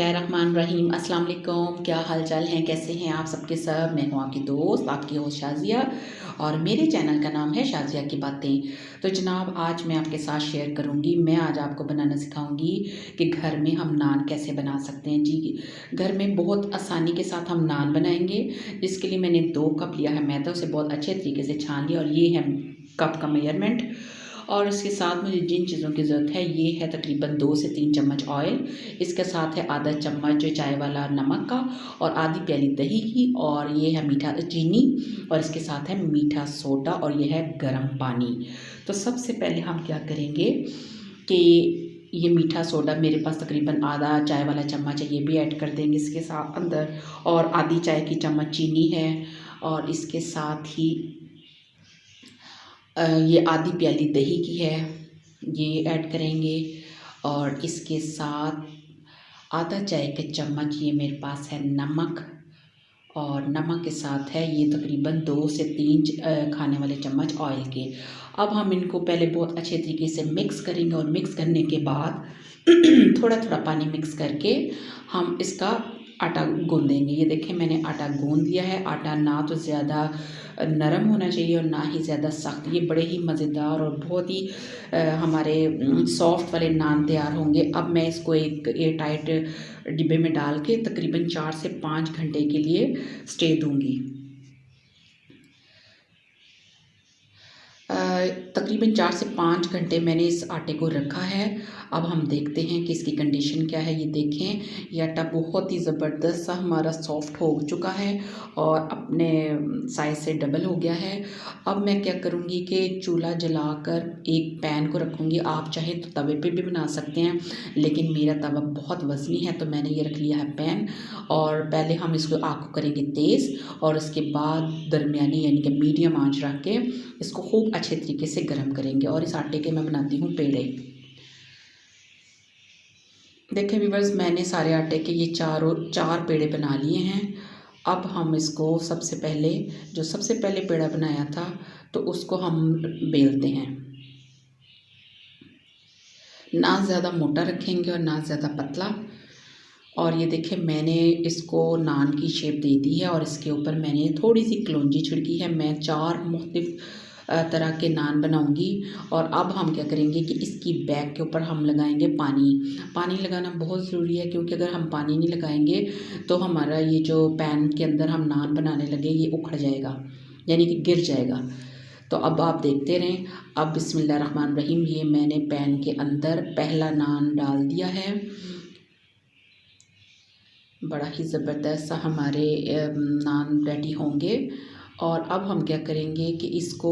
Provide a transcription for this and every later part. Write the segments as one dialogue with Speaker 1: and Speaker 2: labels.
Speaker 1: बिस्मिल्लाहिर्रहमानिर्रहीम। अस्सलाम वालेकुम। क्या हाल चाल हैं, कैसे हैं आप सबके सब। मैं हूँ आपकी दोस्त, आपकी होस्ट शाज़िया, और मेरे चैनल का नाम है शाज़िया की बातें। तो जनाब, आज मैं आपके साथ शेयर करूँगी, मैं आज आपको बनाना सिखाऊंगी कि घर में हम नान कैसे बना सकते हैं। जी, घर में बहुत आसानी के साथ हम नान बनाएंगे। जिसके लिए मैंने 2 कप लिया है मैदा, उसे बहुत अच्छे तरीके से छान लिया, और ये है कप का मेजरमेंट। और इसके साथ मुझे जिन चीज़ों की ज़रूरत है, ये है तकरीबन 2 से 3 चम्मच ऑयल। इसके साथ है आधा चम्मच चाय वाला नमक का, और आधी प्याली दही की, और ये है मीठा चीनी, और इसके साथ है मीठा सोडा, और ये है गर्म पानी। तो सबसे पहले हम क्या करेंगे कि ये मीठा सोडा मेरे पास तकरीबन आधा चाय वाला चम्मच है, ये भी ऐड कर देंगे इसके साथ अंदर। और आधी चाय की चम्मच चीनी है, और इसके साथ ही ये आधी प्याली दही की है, ये ऐड करेंगे। और इसके साथ आधा चाय के चम्मच ये मेरे पास है नमक, और नमक के साथ है ये तकरीबन 2 से 3 खाने वाले चम्मच ऑयल के। अब हम इनको पहले बहुत अच्छे तरीके से मिक्स करेंगे, और मिक्स करने के बाद थोड़ा थोड़ा पानी मिक्स करके हम इसका आटा गूँधेंगे। ये देखें, मैंने आटा गूँध लिया है। आटा ना तो ज़्यादा नरम होना चाहिए और ना ही ज़्यादा सख्त। ये बड़े ही मज़ेदार और बहुत ही हमारे सॉफ्ट वाले नान तैयार होंगे। अब मैं इसको एक एयर टाइट डिब्बे में डाल के तकरीबन 4 से 5 घंटे के लिए स्टे दूंगी। तकरीबन 4 से 5 घंटे मैंने इस आटे को रखा है। अब हम देखते हैं कि इसकी कंडीशन क्या है। ये देखें, ये आटा बहुत ही ज़बरदस्त सा हमारा सॉफ्ट हो चुका है और अपने साइज़ से डबल हो गया है। अब मैं क्या करूँगी कि चूल्हा जलाकर एक पैन को रखूँगी। आप चाहें तो तवे पे भी बना सकते हैं, लेकिन मेरा तवा बहुत वज़नी है तो मैंने ये रख लिया है पैन। और पहले हम इसको आग को करेंगे तेज़, और उसके बाद दरमियानी यानी कि मीडियम आंच रख के इसको खूब अच्छे तरीके से गर्म करेंगे। और इस आटे के मैं बनाती हूँ पेड़े। देखें व्यूअर्स, मैंने सारे आटे के ये चार पेड़े बना लिए हैं। अब हम इसको सबसे पहले पेड़ा बनाया था तो उसको हम बेलते हैं। ना ज़्यादा मोटा रखेंगे और ना ज़्यादा पतला। और ये देखें, मैंने इसको नान की शेप दे दी है, और इसके ऊपर मैंने थोड़ी सी कलौंजी छिड़की है। मैं 4 मुख्तलिफ तरह के नान बनाऊंगी। और अब हम क्या करेंगे कि इसकी बैक के ऊपर हम लगाएंगे पानी। पानी लगाना बहुत ज़रूरी है, क्योंकि अगर हम पानी नहीं लगाएंगे तो हमारा ये जो पैन के अंदर हम नान बनाने लगे ये उखड़ जाएगा, यानी कि गिर जाएगा। तो अब आप देखते रहें। अब बिस्मिल्लाहिर्रहमानिर्रहीम, ये मैंने पैन के अंदर पहला नान डाल दिया है। बड़ा ही ज़बरदस्त सा हमारे नान रेडी होंगे। और अब हम क्या करेंगे कि इसको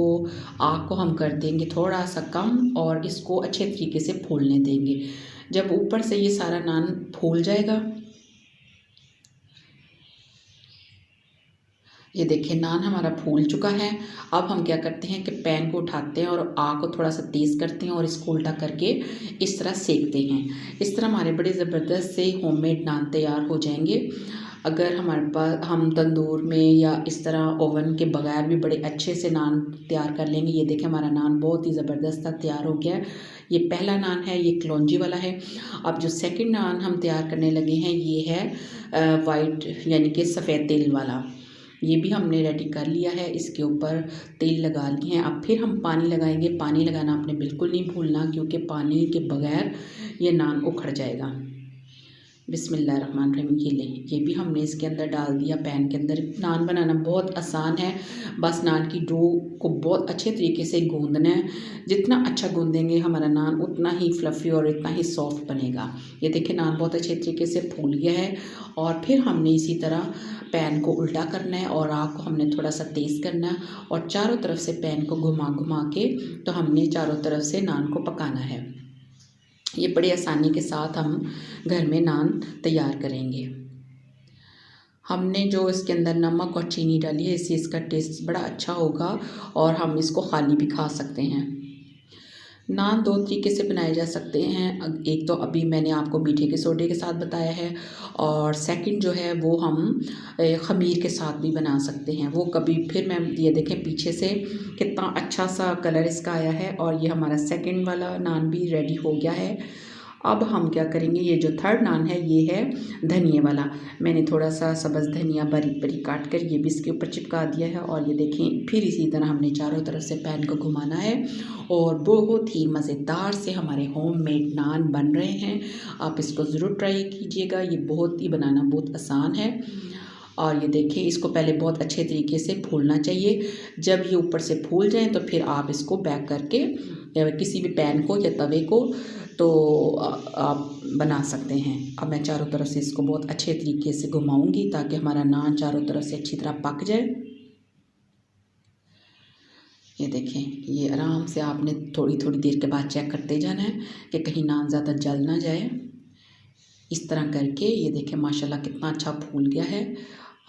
Speaker 1: आग को हम कर देंगे थोड़ा सा कम, और इसको अच्छे तरीके से फूलने देंगे। जब ऊपर से ये सारा नान फूल जाएगा, ये देखिए नान हमारा फूल चुका है। अब हम क्या करते हैं कि पैन को उठाते हैं और आग को थोड़ा सा तेज़ करते हैं, और इसको उल्टा करके इस तरह सेकते हैं। इस तरह हमारे बड़े ज़बरदस्त से होममेड नान तैयार हो जाएंगे। अगर हमारे पास हम तंदूर में या इस तरह ओवन के बगैर भी बड़े अच्छे से नान तैयार कर लेंगे। ये देखें, हमारा नान बहुत ही ज़बरदस्त तैयार हो गया है। ये पहला नान है, ये कलौंजी वाला है। अब जो सेकंड नान हम तैयार करने लगे हैं ये है वाइट यानी कि सफ़ेद तेल वाला। ये भी हमने रेडी कर लिया है। इसके ऊपर तेल लगा लिए हैं। अब फिर हम पानी लगाएंगे। पानी लगाना आपने बिल्कुल नहीं भूलना, क्योंकि पानी के बगैर ये नान उखड़ जाएगा। बिस्मिल्लाहिर्रहमानिर्रहीम, ये लें, ये भी हमने इसके अंदर डाल दिया पैन के अंदर। नान बनाना बहुत आसान है, बस नान की डो को बहुत अच्छे तरीके से गूंदना है। जितना अच्छा गूंदेंगे हमारा नान उतना ही फ्लफ़ी और इतना ही सॉफ्ट बनेगा। ये देखिए, नान बहुत अच्छे तरीके से फूल गया है। और फिर हमने इसी तरह पैन को उल्टा करना है, और आग को हमने थोड़ा सा तेज़ करना है, और चारों तरफ से पैन को घुमा घुमा के तो हमने चारों तरफ से नान को पकाना है। ये बड़ी आसानी के साथ हम घर में नान तैयार करेंगे। हमने जो इसके अंदर नमक और चीनी डाली है, इससे इसका टेस्ट बड़ा अच्छा होगा, और हम इसको खाली भी खा सकते हैं। नान 2 तरीके से बनाए जा सकते हैं। एक तो अभी मैंने आपको मीठे के सोडे के साथ बताया है, और सेकंड जो है वो हम ख़मीर के साथ भी बना सकते हैं। वो कभी फिर मैं ये देखें पीछे से कितना अच्छा सा कलर इसका आया है, और ये हमारा सेकंड वाला नान भी रेडी हो गया है। अब हम क्या करेंगे, ये जो थर्ड नान है ये है धनिए वाला। मैंने थोड़ा सा सब्ज़ धनिया बारीक बारीक काट कर ये भी इसके ऊपर चिपका दिया है। और ये देखें, फिर इसी तरह हमने चारों तरफ से पैन को घुमाना है और बहुत ही मज़ेदार से हमारे होममेड नान बन रहे हैं। आप इसको ज़रूर ट्राई कीजिएगा, ये बहुत ही बनाना बहुत आसान है। और ये देखें, इसको पहले बहुत अच्छे तरीके से फूलना चाहिए। जब ये ऊपर से फूल जाएं तो फिर आप इसको बैक करके या किसी भी पैन को या तवे को तो आप बना सकते हैं। अब मैं चारों तरफ से इसको बहुत अच्छे तरीके से घुमाऊंगी ताकि हमारा नान चारों तरफ से अच्छी तरह पक जाए। ये देखें, ये आराम से आपने थोड़ी थोड़ी देर के बाद चेक करते जाना है कि कहीं नान ज़्यादा जल ना जाए। इस तरह करके ये देखें माशाल्लाह कितना अच्छा फूल गया है।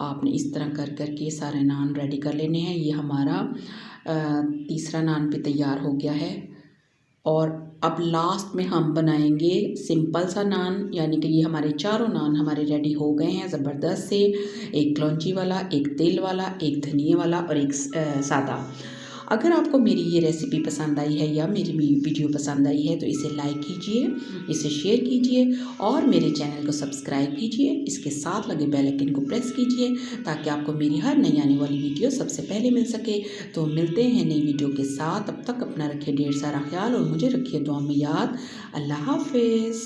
Speaker 1: आपने इस तरह कर करके सारे नान रेडी कर लेने हैं। ये हमारा तीसरा नान भी तैयार हो गया है। और अब लास्ट में हम बनाएंगे सिंपल सा नान, यानी कि ये हमारे चारों नान हमारे रेडी हो गए हैं ज़बरदस्त से। एक कलौंजी वाला, एक तेल वाला, एक धनिए वाला और एक सादा। अगर आपको मेरी ये रेसिपी पसंद आई है या मेरी वीडियो पसंद आई है तो इसे लाइक कीजिए, इसे शेयर कीजिए और मेरे चैनल को सब्सक्राइब कीजिए। इसके साथ लगे बेल आइकन को प्रेस कीजिए ताकि आपको मेरी हर नई आने वाली वीडियो सबसे पहले मिल सके। तो मिलते हैं नई वीडियो के साथ, तब तक अपना रखिए ढेर सारा ख्याल और मुझे रखिए दुआ में याद। अल्लाह हाफिज़।